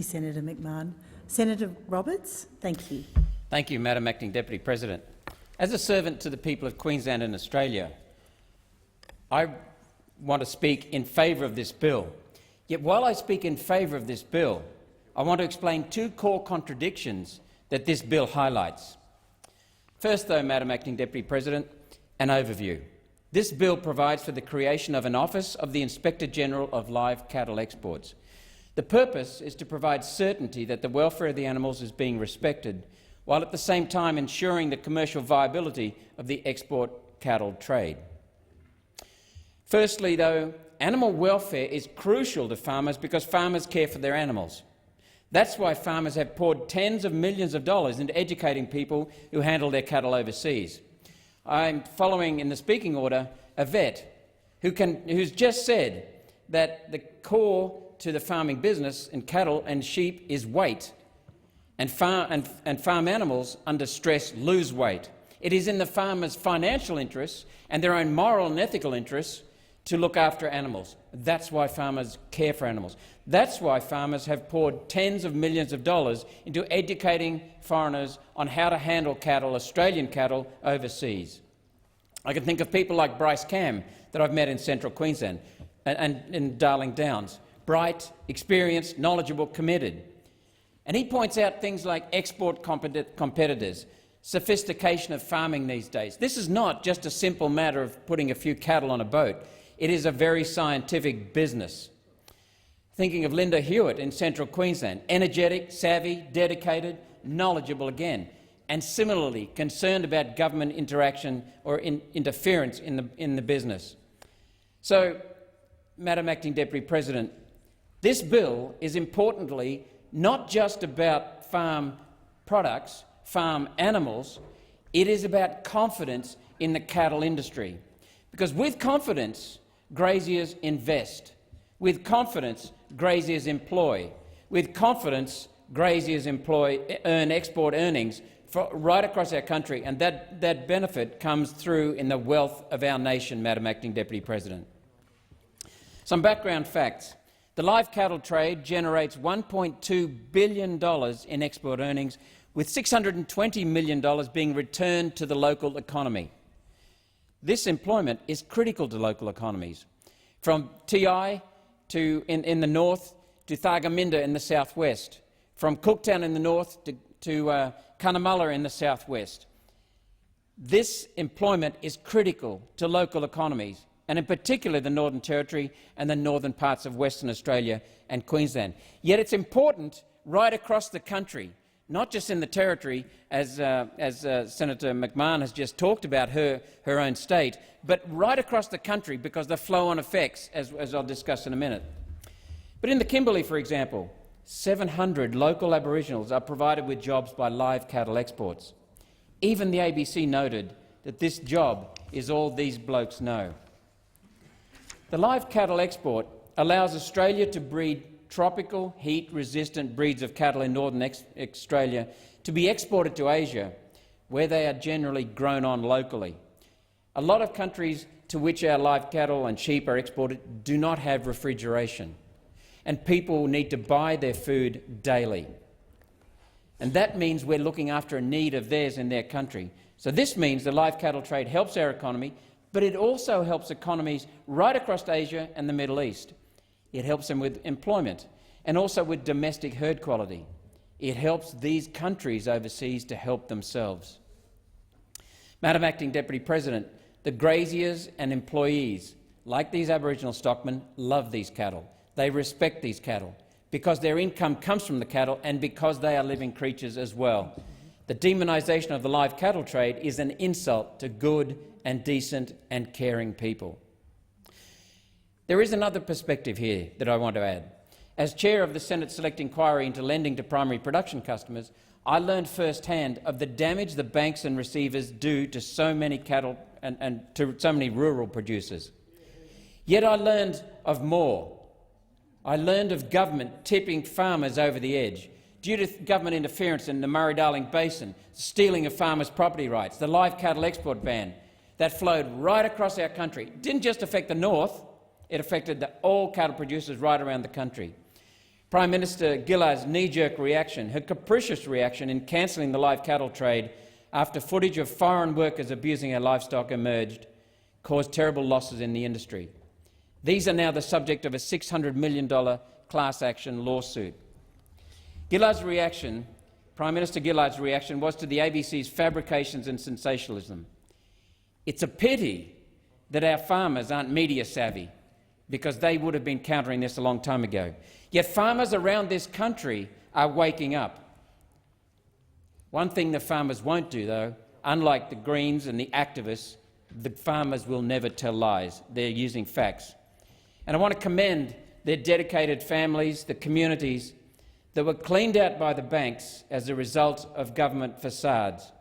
Senator McMahon. Senator Roberts, thank you. Thank you, Madam Acting Deputy President. As a servant to the people of Queensland and Australia, I want to speak in favour of this bill. Yet while I speak in favour of this bill, I want to explain two core contradictions that this bill highlights. First, though, Madam Acting Deputy President, an overview. This bill provides for the creation of an Office of the Inspector General of Live Cattle Exports. The purpose is to provide certainty that the welfare of the animals is being respected, while at the same time ensuring the commercial viability of the export cattle trade. Firstly, though, animal welfare is crucial to farmers because farmers care for their animals. That's why farmers have poured tens of millions of dollars into educating people who handle their cattle overseas. I'm following in the speaking order a vet who's just said that the core to the farming business in cattle and sheep is weight, and farm animals under stress lose weight. It is in the farmers' financial interests and their own moral and ethical interests to look after animals. That's why farmers care for animals. That's why farmers have poured tens of millions of dollars into educating foreigners on how to handle cattle, Australian cattle, overseas. I can think of people like Bryce Cam that I've met in central Queensland and in Darling Downs. Bright, experienced, knowledgeable, committed. And he points out things like export competitors, sophistication of farming these days. This is not just a simple matter of putting a few cattle on a boat. It is a very scientific business. Thinking of Linda Hewitt in central Queensland, energetic, savvy, dedicated, knowledgeable again, and similarly concerned about government interaction or interference in the business. So, Madam Acting Deputy President, this bill is importantly not just about farm products, farm animals, it is about confidence in the cattle industry. Because with confidence, graziers invest. With confidence, graziers employ. With confidence, graziers earn export earnings right across our country, and that benefit comes through in the wealth of our nation, Madam Acting Deputy President. Some background facts. The live cattle trade generates $1.2 billion in export earnings, with $620 million being returned to the local economy. This employment is critical to local economies, from TI in the north to Thargomindah in the southwest, from Cooktown in the north to Cunnamulla in the southwest. This employment is critical to local economies, and in particular the Northern Territory and the northern parts of Western Australia and Queensland. Yet it's important right across the country, not just in the Territory, as Senator McMahon has just talked about her own state, but right across the country because the flow-on effects, as I'll discuss in a minute. But in the Kimberley, for example, 700 local Aboriginals are provided with jobs by live cattle exports. Even the ABC noted that this job is all these blokes know. The live cattle export allows Australia to breed tropical, heat-resistant breeds of cattle in northern Australia to be exported to Asia, where they are generally grown on locally. A lot of countries to which our live cattle and sheep are exported do not have refrigeration, and people need to buy their food daily. And that means we're looking after a need of theirs in their country. So this means the live cattle trade helps our economy, but it also helps economies right across Asia and the Middle East. It helps them with employment and also with domestic herd quality. It helps these countries overseas to help themselves. Madam Acting Deputy President, the graziers and employees, like these Aboriginal stockmen, love these cattle. They respect these cattle because their income comes from the cattle and because they are living creatures as well. The demonisation of the live cattle trade is an insult to good and decent and caring people. There is another perspective here that I want to add. As chair of the Senate Select Inquiry into lending to primary production customers, I learned firsthand of the damage the banks and receivers do to so many cattle and to so many rural producers. Yet I learned of more. I learned of government tipping farmers over the edge due to government interference in the Murray-Darling Basin, stealing of farmers' property rights, the live cattle export ban that flowed right across our country. It didn't just affect the north, it affected all cattle producers right around the country. Prime Minister Gillard's knee-jerk reaction, her capricious reaction in cancelling the live cattle trade after footage of foreign workers abusing our livestock emerged, caused terrible losses in the industry. These are now the subject of a $600 million class action lawsuit. Gillard's reaction, Prime Minister Gillard's reaction, was to the ABC's fabrications and sensationalism. It's a pity that our farmers aren't media savvy, because they would have been countering this a long time ago. Yet farmers around this country are waking up. One thing the farmers won't do, though, unlike the Greens and the activists, the farmers will never tell lies. They're using facts. And I want to commend their dedicated families, the communities that were cleaned out by the banks as a result of government facades.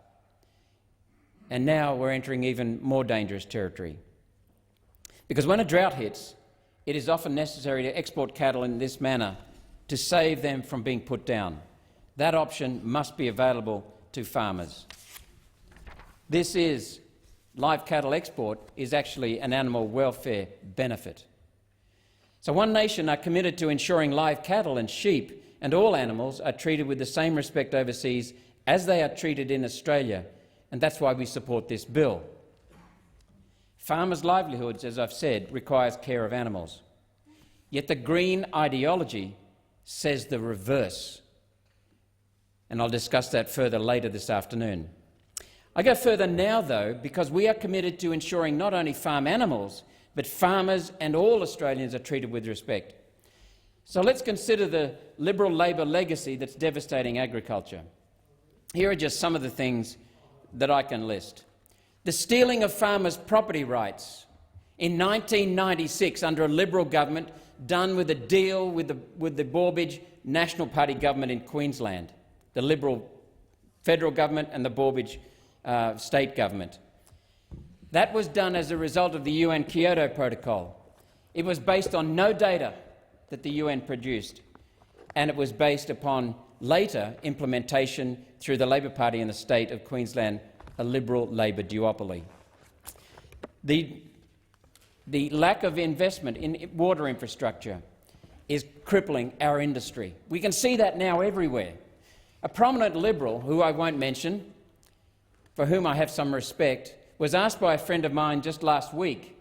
And now we're entering even more dangerous territory. Because when a drought hits, it is often necessary to export cattle in this manner to save them from being put down. That option must be available to farmers. Live cattle export is actually an animal welfare benefit. So One Nation are committed to ensuring live cattle and sheep and all animals are treated with the same respect overseas as they are treated in Australia, and that's why we support this bill. Farmers' livelihoods, as I've said, requires care of animals. Yet the Green ideology says the reverse. And I'll discuss that further later this afternoon. I go further now, though, because we are committed to ensuring not only farm animals, but farmers and all Australians are treated with respect. So let's consider the Liberal Labor legacy that's devastating agriculture. Here are just some of the things that I can list. The stealing of farmers' property rights in 1996 under a Liberal government, done with a deal with the Borbidge National Party government in Queensland, the Liberal federal government and the Borbidge state government. That was done as a result of the UN Kyoto Protocol. It was based on no data that the UN produced, and it was based upon later implementation through the Labor Party in the state of Queensland, a Liberal Labor duopoly. The lack of investment in water infrastructure is crippling our industry. We can see that now everywhere. A prominent Liberal, who I won't mention, for whom I have some respect, was asked by a friend of mine just last week,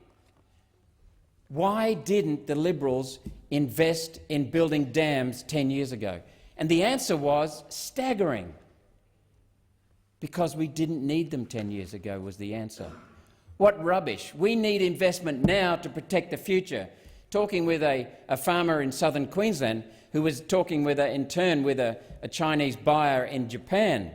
why didn't the Liberals invest in building dams 10 years ago? And the answer was staggering. Because we didn't need them 10 years ago was the answer. What rubbish. We need investment now to protect the future. Talking with a farmer in southern Queensland who was talking in turn with a Chinese buyer in Japan.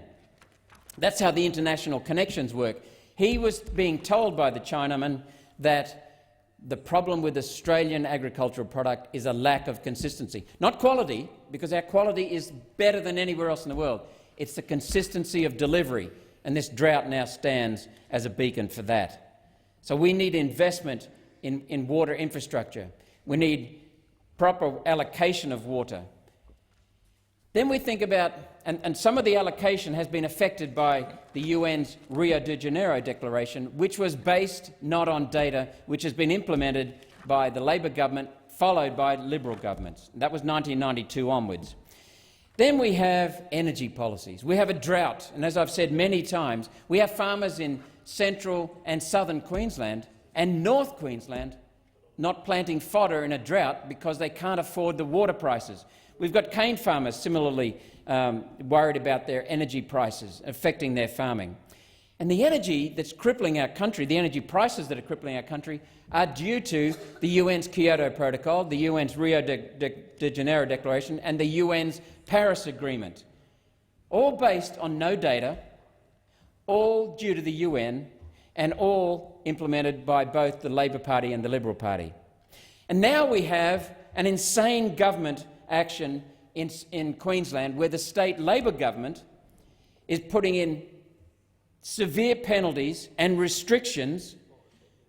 That's how the international connections work. He was being told by the Chinaman that the problem with Australian agricultural product is a lack of consistency. Not quality, because our quality is better than anywhere else in the world. It's the consistency of delivery, and this drought now stands as a beacon for that. So we need investment in water infrastructure. We need proper allocation of water. Then we think about, and some of the allocation has been affected by the UN's Rio de Janeiro Declaration, which was based not on data, which has been implemented by the Labor government, followed by Liberal governments. That was 1992 onwards. Then we have energy policies. We have a drought, and as I've said many times, we have farmers in central and southern Queensland and North Queensland not planting fodder in a drought because they can't afford the water prices. We've got cane farmers similarly worried about their energy prices affecting their farming. And the energy that's crippling our country, the energy prices that are crippling our country, are due to the UN's Kyoto Protocol, the UN's Rio de Janeiro Declaration and the UN's Paris Agreement, all based on no data, all due to the UN, and all implemented by both the Labor Party and the Liberal Party. And now we have an insane government action in Queensland where the state Labor government is putting in severe penalties and restrictions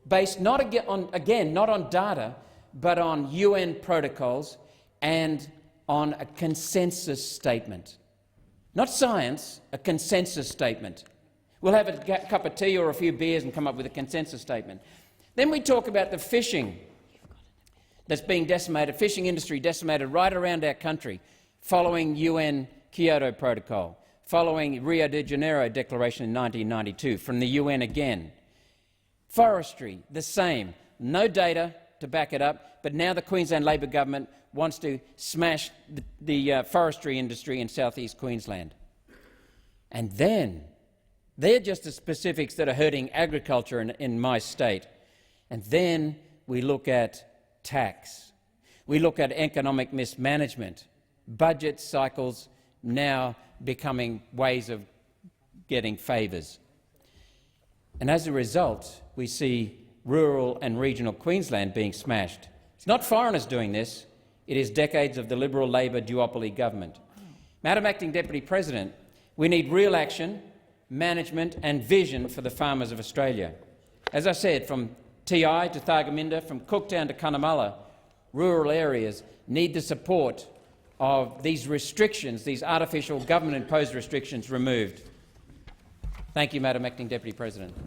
based not on data, but on UN protocols and on a consensus statement. Not science, a consensus statement. We'll have a cup of tea or a few beers and come up with a consensus statement. Then we talk about the fishing. that's being decimated, fishing industry decimated right around our country, following UN Kyoto Protocol, following Rio de Janeiro Declaration in 1992, from the UN again. Forestry, the same. No data to back it up, but now the Queensland Labor government wants to smash the forestry industry in southeast Queensland. And then, they're just the specifics that are hurting agriculture in my state. And then we look at tax. We look at economic mismanagement, budget cycles now becoming ways of getting favours. And as a result, we see rural and regional Queensland being smashed. It's not foreigners doing this, it is decades of the Liberal Labor duopoly government. Madam Acting Deputy President, we need real action, management and vision for the farmers of Australia. As I said, from TI to Thargomindah, from Cooktown to Cunnamulla, rural areas need the support of these restrictions, these artificial government-imposed restrictions removed. Thank you, Madam Acting Deputy President.